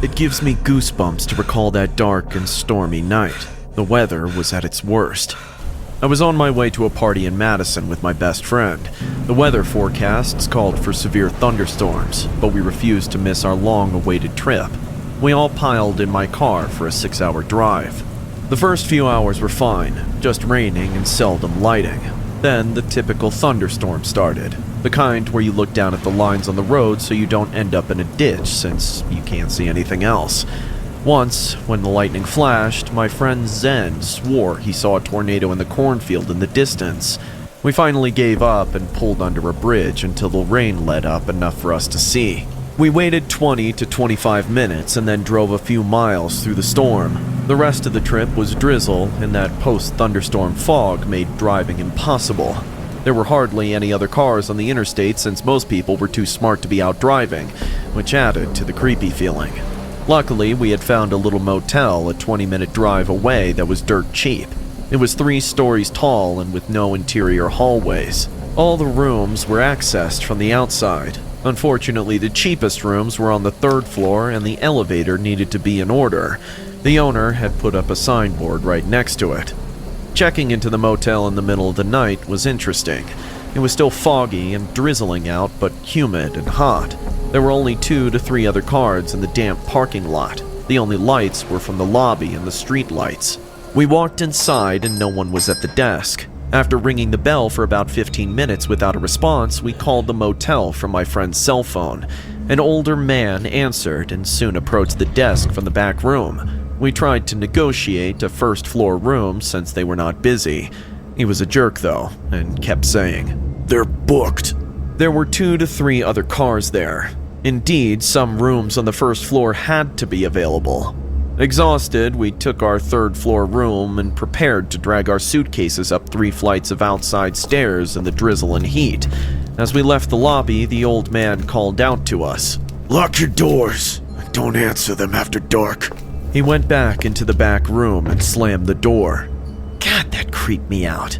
It gives me goosebumps to recall that dark and stormy night. The weather was at its worst. I was on my way to a party in Madison with my best friend. The weather forecasts called for severe thunderstorms, but we refused to miss our long-awaited trip. We all piled in my car for a 6-hour drive. The first few hours were fine, just raining and seldom lighting. Then the typical thunderstorm started, the kind where you look down at the lines on the road so you don't end up in a ditch since you can't see anything else. Once, when the lightning flashed, my friend Zen swore he saw a tornado in the cornfield in the distance. We finally gave up and pulled under a bridge until the rain let up enough for us to see. We waited 20 to 25 minutes and then drove a few miles through the storm. The rest of the trip was drizzle, and that post-thunderstorm fog made driving impossible. There were hardly any other cars on the interstate since most people were too smart to be out driving, which added to the creepy feeling. Luckily, we had found a little motel a 20-minute drive away that was dirt cheap. It was 3 stories tall and with no interior hallways. All the rooms were accessed from the outside. Unfortunately, the cheapest rooms were on the 3rd floor and the elevator needed to be in order. The owner had put up a signboard right next to it. Checking into the motel in the middle of the night was interesting. It was still foggy and drizzling out, but humid and hot. There were only 2 to 3 other cars in the damp parking lot. The only lights were from the lobby and the street lights. We walked inside and no one was at the desk. After ringing the bell for about 15 minutes without a response, we called the motel from my friend's cell phone. An older man answered and soon approached the desk from the back room. We tried to negotiate a first-floor room since they were not busy. He was a jerk, though, and kept saying, "They're booked." There were 2 to 3 other cars there. Indeed, some rooms on the first floor had to be available. Exhausted, we took our 3rd-floor room and prepared to drag our suitcases up 3 flights of outside stairs in the drizzle and heat. As we left the lobby, the old man called out to us, "Lock your doors and don't answer them after dark." He went back into the back room and slammed the door. God, that creeped me out.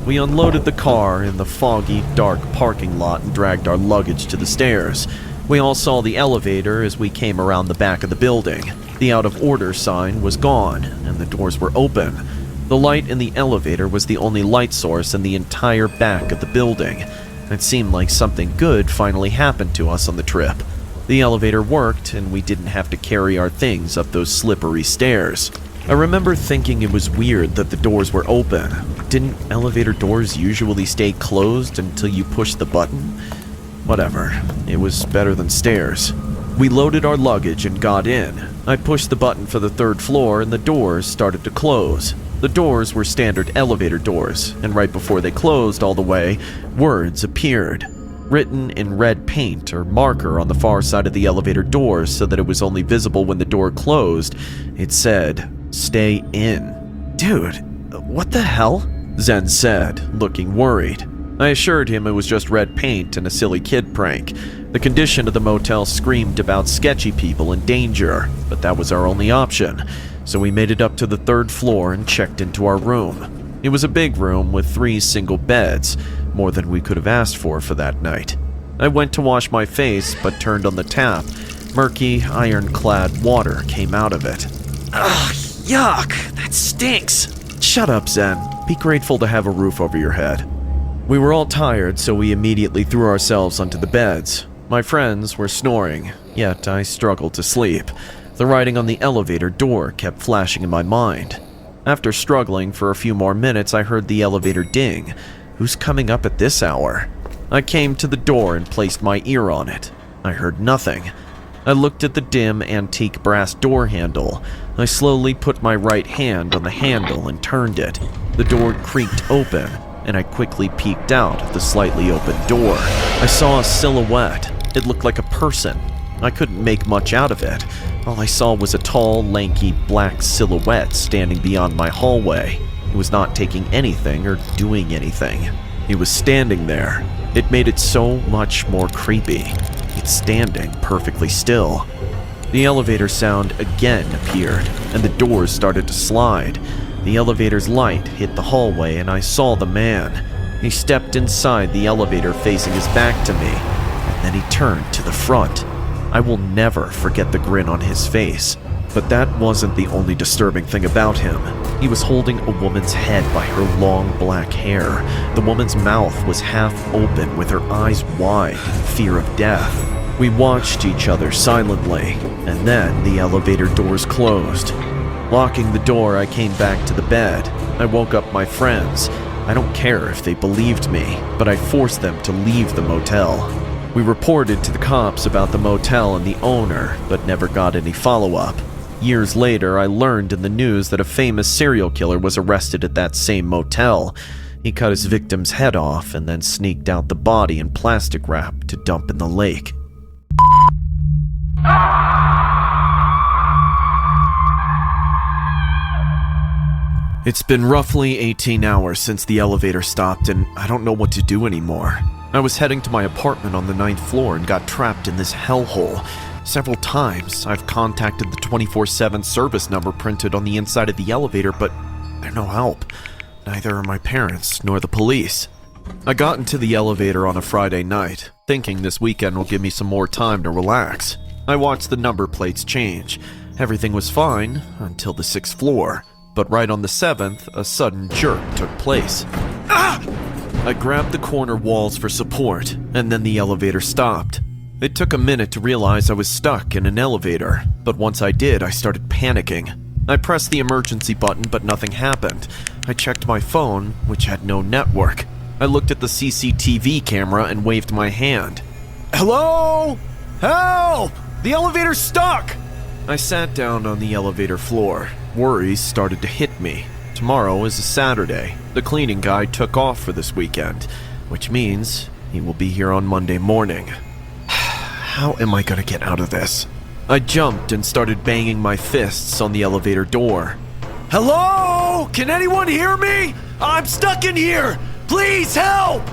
We unloaded the car in the foggy, dark parking lot and dragged our luggage to the stairs. We all saw the elevator as we came around the back of the building. The out-of-order sign was gone, and the doors were open. The light in the elevator was the only light source in the entire back of the building. It seemed like something good finally happened to us on the trip. The elevator worked, and we didn't have to carry our things up those slippery stairs. I remember thinking it was weird that the doors were open. Didn't elevator doors usually stay closed until you push the button? Whatever, it was better than stairs. We loaded our luggage and got in. I pushed the button for the 3rd floor and the doors started to close. The doors were standard elevator doors, and right before they closed all the way, words appeared. Written in red paint or marker on the far side of the elevator doors so that it was only visible when the door closed, it said, "Stay in." Dude, what the hell? Zen said, looking worried. I assured him it was just red paint and a silly kid prank. The condition of the motel screamed about sketchy people in danger, but that was our only option. So we made it up to the 3rd floor and checked into our room. It was a big room with 3 single beds, more than we could have asked for that night. I went to wash my face, but turned on the tap. Murky, ironclad water came out of it. Ugh, yuck, that stinks. Shut up, Zen. Be grateful to have a roof over your head. We were all tired, so we immediately threw ourselves onto the beds. My friends were snoring, yet I struggled to sleep. The writing on the elevator door kept flashing in my mind. After struggling for a few more minutes, I heard the elevator ding. Who's coming up at this hour? I came to the door and placed my ear on it. I heard nothing. I looked at the dim, antique brass door handle. I slowly put my right hand on the handle and turned it. The door creaked open, and I quickly peeked out of the slightly open door. I saw a silhouette. It looked like a person. I couldn't make much out of it. All I saw was a tall, lanky, black silhouette standing beyond my hallway. He was not taking anything or doing anything. He was standing there. It made it so much more creepy. It's standing perfectly still. The elevator sound again appeared, and the doors started to slide. The elevator's light hit the hallway, and I saw the man. He stepped inside the elevator facing his back to me, and then he turned to the front. I will never forget the grin on his face. But that wasn't the only disturbing thing about him. He was holding a woman's head by her long black hair. The woman's mouth was half open with her eyes wide in fear of death. We watched each other silently, and then the elevator doors closed. Locking the door, I came back to the bed. I woke up my friends. I don't care if they believed me, but I forced them to leave the motel. We reported to the cops about the motel and the owner, but never got any follow-up. Years later, I learned in the news that a famous serial killer was arrested at that same motel. He cut his victim's head off and then sneaked out the body in plastic wrap to dump in the lake. It's been roughly 18 hours since the elevator stopped, and I don't know what to do anymore. I was heading to my apartment on the 9th floor and got trapped in this hellhole. Several times, I've contacted the 24/7 service number printed on the inside of the elevator, but they're no help. Neither are my parents, nor the police. I got into the elevator on a Friday night, thinking this weekend will give me some more time to relax. I watched the number plates change. Everything was fine until the 6th floor, but right on the 7th, a sudden jerk took place. Ah! I grabbed the corner walls for support, and then the elevator stopped. It took a minute to realize I was stuck in an elevator, but once I did, I started panicking. I pressed the emergency button, but nothing happened. I checked my phone, which had no network. I looked at the CCTV camera and waved my hand. Hello? Help! The elevator's stuck! I sat down on the elevator floor. Worries started to hit me. Tomorrow is a Saturday. The cleaning guy took off for this weekend, which means he will be here on Monday morning. How am I gonna get out of this? I jumped and started banging my fists on the elevator door. Hello? Can anyone hear me? I'm stuck in here! Please help!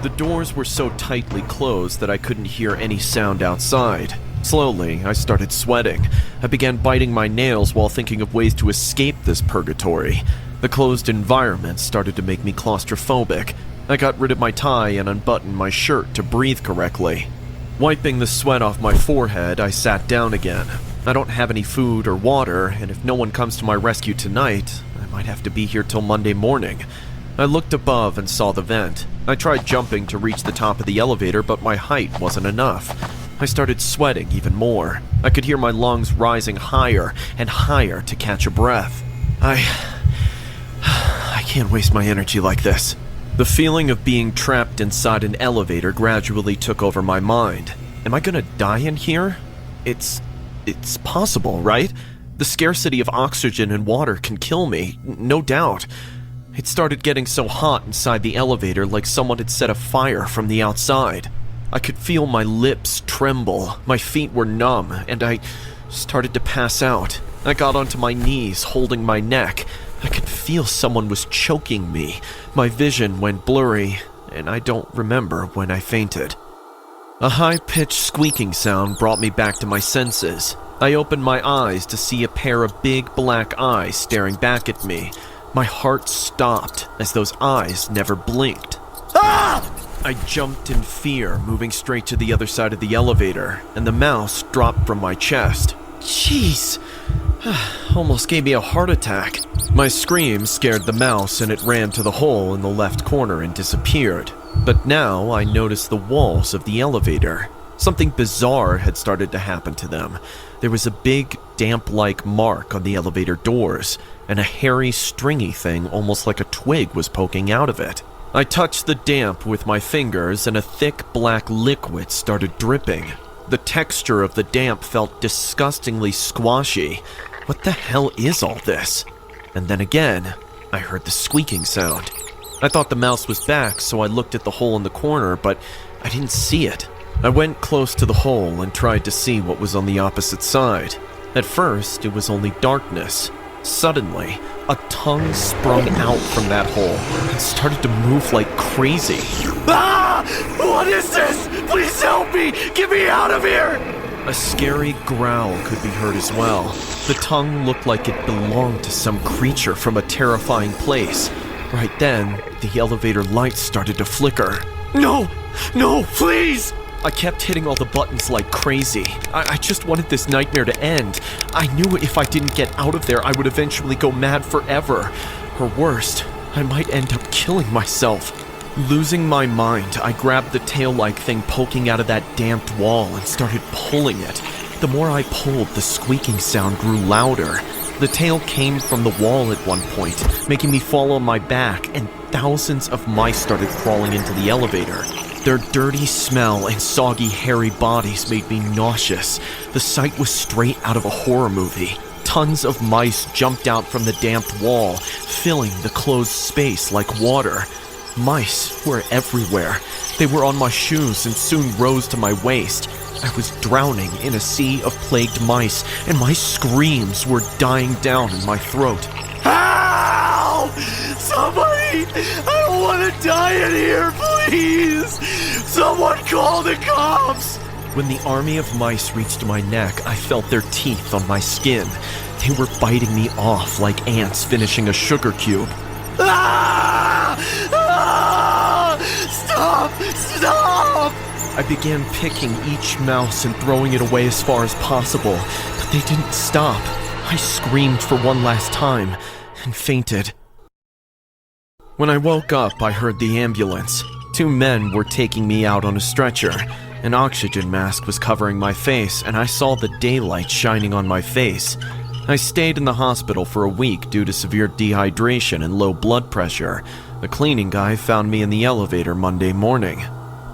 The doors were so tightly closed that I couldn't hear any sound outside. Slowly, I started sweating. I began biting my nails while thinking of ways to escape this purgatory. The closed environment started to make me claustrophobic. I got rid of my tie and unbuttoned my shirt to breathe correctly. Wiping the sweat off my forehead, I sat down again. I don't have any food or water, and if no one comes to my rescue tonight, I might have to be here till Monday morning. I looked above and saw the vent. I tried jumping to reach the top of the elevator, but my height wasn't enough. I started sweating even more. I could hear my lungs rising higher and higher to catch a breath. I can't waste my energy like this. The feeling of being trapped inside an elevator gradually took over my mind. Am I gonna die in here? It's possible, right? The scarcity of oxygen and water can kill me, no doubt. It started getting so hot inside the elevator like someone had set a fire from the outside. I could feel my lips tremble, my feet were numb, and I started to pass out. I got onto my knees, holding my neck. I could feel someone was choking me. My vision went blurry, and I don't remember when I fainted. A high-pitched squeaking sound brought me back to my senses. I opened my eyes to see a pair of big black eyes staring back at me. My heart stopped as those eyes never blinked. Ah! I jumped in fear, moving straight to the other side of the elevator, and the mouse dropped from my chest. Jeez! Almost gave me a heart attack. My scream scared the mouse and it ran to the hole in the left corner and disappeared. But now I noticed the walls of the elevator. Something bizarre had started to happen to them. There was a big, damp-like mark on the elevator doors, and a hairy, stringy thing almost like a twig was poking out of it. I touched the damp with my fingers and a thick black liquid started dripping. The texture of the damp felt disgustingly squashy. What the hell is all this? And then again, I heard the squeaking sound. I thought the mouse was back, so I looked at the hole in the corner, but I didn't see it. I went close to the hole and tried to see what was on the opposite side. At first, it was only darkness. Suddenly, a tongue sprung out from that hole and started to move like crazy. Ah! What is this? Please help me! Get me out of here! A scary growl could be heard as well. The tongue looked like it belonged to some creature from a terrifying place. Right then, the elevator lights started to flicker. No! No, please! I kept hitting all the buttons like crazy. I just wanted this nightmare to end. I knew if I didn't get out of there, I would eventually go mad forever. Or worst, I might end up killing myself. Losing my mind, I grabbed the tail-like thing poking out of that damped wall and started pulling it. The more I pulled, the squeaking sound grew louder. The tail came from the wall at one point, making me fall on my back, and thousands of mice started crawling into the elevator. Their dirty smell and soggy, hairy bodies made me nauseous. The sight was straight out of a horror movie. Tons of mice jumped out from the damped wall, filling the closed space like water. Mice were everywhere. They were on my shoes and soon rose to my waist. I was drowning in a sea of plagued mice, and my screams were dying down in my throat. Help! Somebody! I don't want to die in here, please! Someone call the cops! When the army of mice reached my neck, I felt their teeth on my skin. They were biting me off like ants finishing a sugar cube. Ah! Ah! Stop! Stop! I began picking each mouse and throwing it away as far as possible, but they didn't stop. I screamed for one last time and fainted. When I woke up, I heard the ambulance. 2 men were taking me out on a stretcher. An oxygen mask was covering my face, and I saw the daylight shining on my face. I stayed in the hospital for a week due to severe dehydration and low blood pressure. The cleaning guy found me in the elevator Monday morning.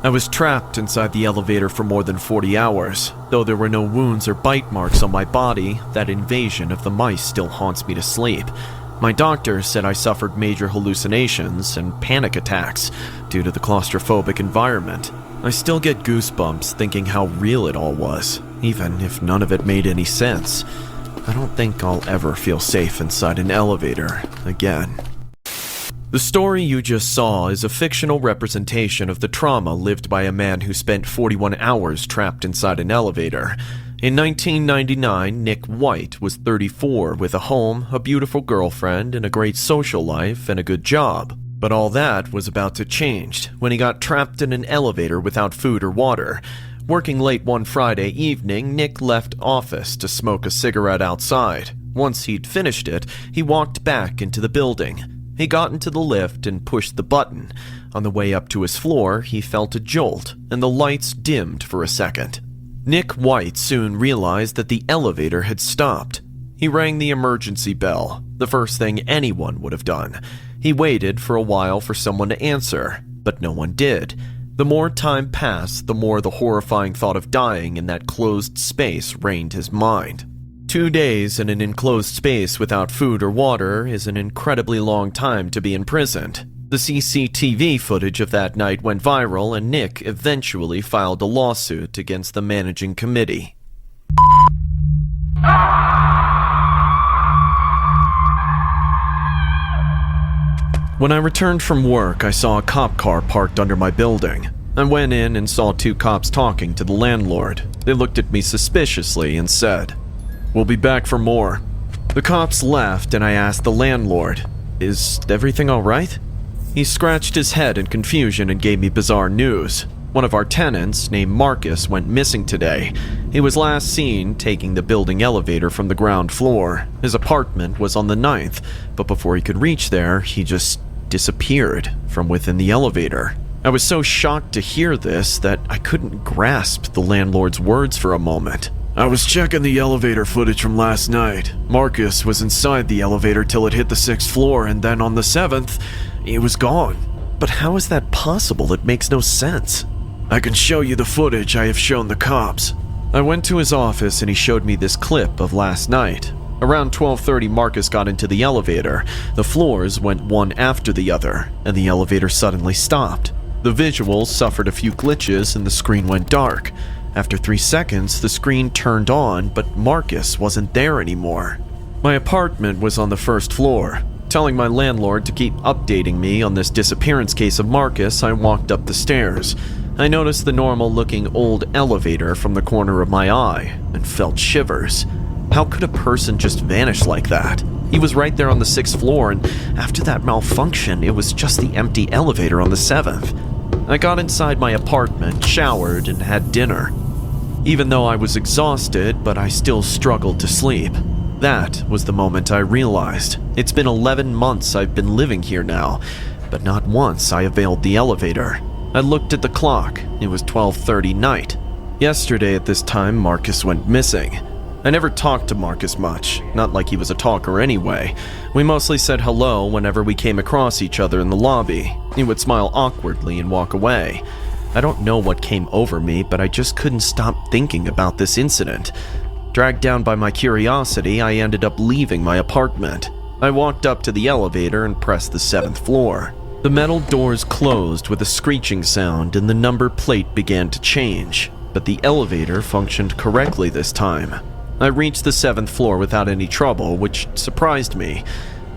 I was trapped inside the elevator for more than 40 hours. Though there were no wounds or bite marks on my body, that invasion of the mice still haunts me to sleep. My doctor said I suffered major hallucinations and panic attacks due to the claustrophobic environment. I still get goosebumps thinking how real it all was, even if none of it made any sense. I don't think I'll ever feel safe inside an elevator again. The story you just saw is a fictional representation of the trauma lived by a man who spent 41 hours trapped inside an elevator. In 1999, Nick White was 34 with a home, a beautiful girlfriend, and a great social life and a good job. But all that was about to change when he got trapped in an elevator without food or water. Working late one Friday evening, Nick left office to smoke a cigarette outside. Once he'd finished it, he walked back into the building. He got into the lift and pushed the button. On the way up to his floor, he felt a jolt, and the lights dimmed for a second. Nick White soon realized that the elevator had stopped. He rang the emergency bell, the first thing anyone would have done. He waited for a while for someone to answer, but no one did. The more time passed, the more the horrifying thought of dying in that closed space reigned his mind. 2 days in an enclosed space without food or water is an incredibly long time to be imprisoned. The CCTV footage of that night went viral, and Nick eventually filed a lawsuit against the managing committee. When I returned from work, I saw a cop car parked under my building. I went in and saw 2 cops talking to the landlord. They looked at me suspiciously and said, "We'll be back for more." The cops left and I asked the landlord, "Is everything all right?" He scratched his head in confusion and gave me bizarre news. One of our tenants, named Marcus, went missing today. He was last seen taking the building elevator from the ground floor. His apartment was on the 9th, but before he could reach there, he just disappeared from within the elevator. I was so shocked to hear this that I couldn't grasp the landlord's words for a moment. "I was checking the elevator footage from last night. Marcus was inside the elevator till it hit the 6th floor, and then on the 7th, he was gone." "But how is that possible? It makes no sense." "I can show you the footage I have shown the cops." I went to his office and he showed me this clip of last night. Around 12:30, Marcus got into the elevator. The floors went one after the other, and the elevator suddenly stopped. The visuals suffered a few glitches and the screen went dark. After 3 seconds, the screen turned on, but Marcus wasn't there anymore. My apartment was on the 1st floor. Telling my landlord to keep updating me on this disappearance case of Marcus, I walked up the stairs. I noticed the normal-looking old elevator from the corner of my eye and felt shivers. How could a person just vanish like that? He was right there on the 6th floor, and after that malfunction, it was just the empty elevator on the 7th. I got inside my apartment, showered, and had dinner. Even though I was exhausted, but I still struggled to sleep. That was the moment I realized. It's been 11 months I've been living here now, but not once I availed the elevator. I looked at the clock. It was 12:30 night. Yesterday at this time, Marcus went missing. I never talked to Marcus much, not like he was a talker anyway. We mostly said hello whenever we came across each other in the lobby. He would smile awkwardly and walk away. I don't know what came over me, but I just couldn't stop thinking about this incident. Dragged down by my curiosity, I ended up leaving my apartment. I walked up to the elevator and pressed the 7th floor. The metal doors closed with a screeching sound and the number plate began to change, but the elevator functioned correctly this time. I reached the 7th floor without any trouble, which surprised me.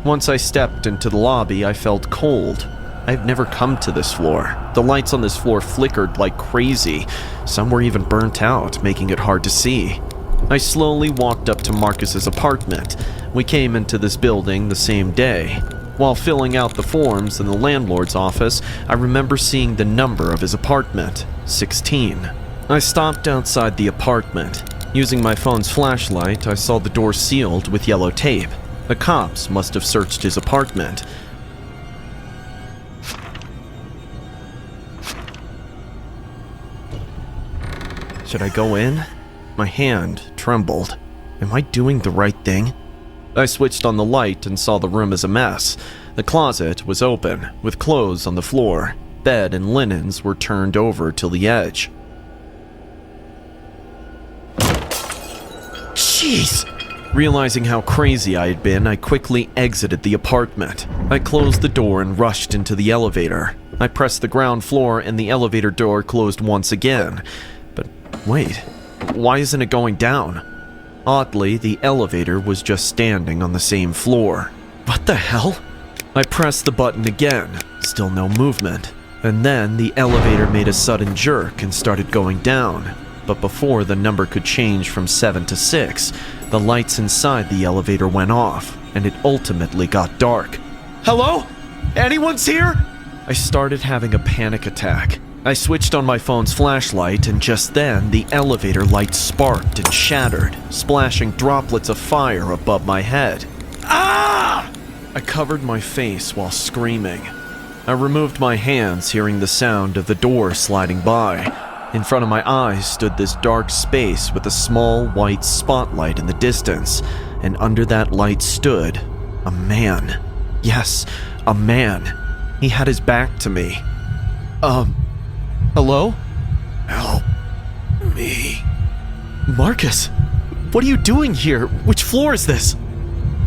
Once I stepped into the lobby, I felt cold. I've never come to this floor. The lights on this floor flickered like crazy. Some were even burnt out, making it hard to see. I slowly walked up to Marcus's apartment. We came into this building the same day. While filling out the forms in the landlord's office, I remember seeing the number of his apartment, 16. I stopped outside the apartment. Using my phone's flashlight, I saw the door sealed with yellow tape. The cops must have searched his apartment. Should I go in? My hand trembled. Am I doing the right thing? I switched on the light and saw the room as a mess. The closet was open, with clothes on the floor. Bed and linens were turned over till the edge. Jeez! Realizing how crazy I had been, I quickly exited the apartment. I closed the door and rushed into the elevator. I pressed the ground floor and the elevator door closed once again. But wait, why isn't it going down? Oddly, the elevator was just standing on the same floor. What the hell? I pressed the button again, still no movement. And then the elevator made a sudden jerk and started going down. But before the number could change from 7 to 6, the lights inside the elevator went off, and it ultimately got dark. Hello? Anyone's here? I started having a panic attack. I switched on my phone's flashlight, and just then, the elevator light sparked and shattered, splashing droplets of fire above my head. Ah! I covered my face while screaming. I removed my hands, hearing the sound of the door sliding by. In front of my eyes stood this dark space with a small white spotlight in the distance, and under that light stood a man. Yes, a man. He had his back to me. Hello? Help me. Marcus, what are you doing here? Which floor is this?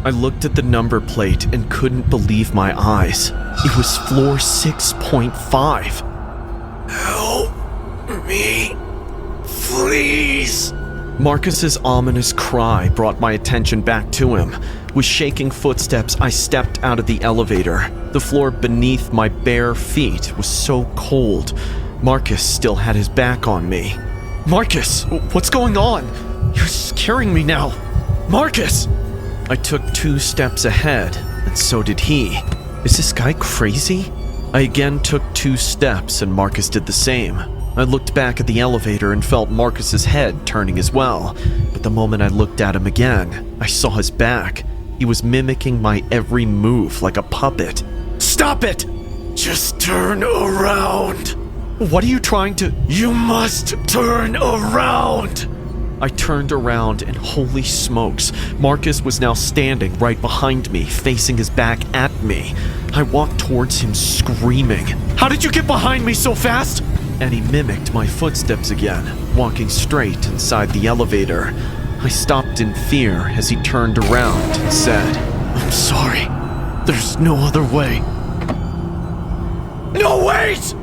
I looked at the number plate and couldn't believe my eyes. It was floor 6.5. Help me, please. Marcus's ominous cry brought my attention back to him. With shaking footsteps, I stepped out of the elevator. The floor beneath my bare feet was so cold. Marcus still had his back on me. Marcus, what's going on? You're scaring me now. Marcus! I took 2 steps ahead, and so did he. Is this guy crazy? I again took 2 steps, and Marcus did the same. I looked back at the elevator and felt Marcus's head turning as well. But the moment I looked at him again, I saw his back. He was mimicking my every move like a puppet. Stop it! Just turn around. What are you trying to... You must turn around! I turned around and holy smokes, Marcus was now standing right behind me, facing his back at me. I walked towards him screaming, "How did you get behind me so fast?" And he mimicked my footsteps again, walking straight inside the elevator. I stopped in fear as he turned around and said, "I'm sorry. There's no other way." No, wait!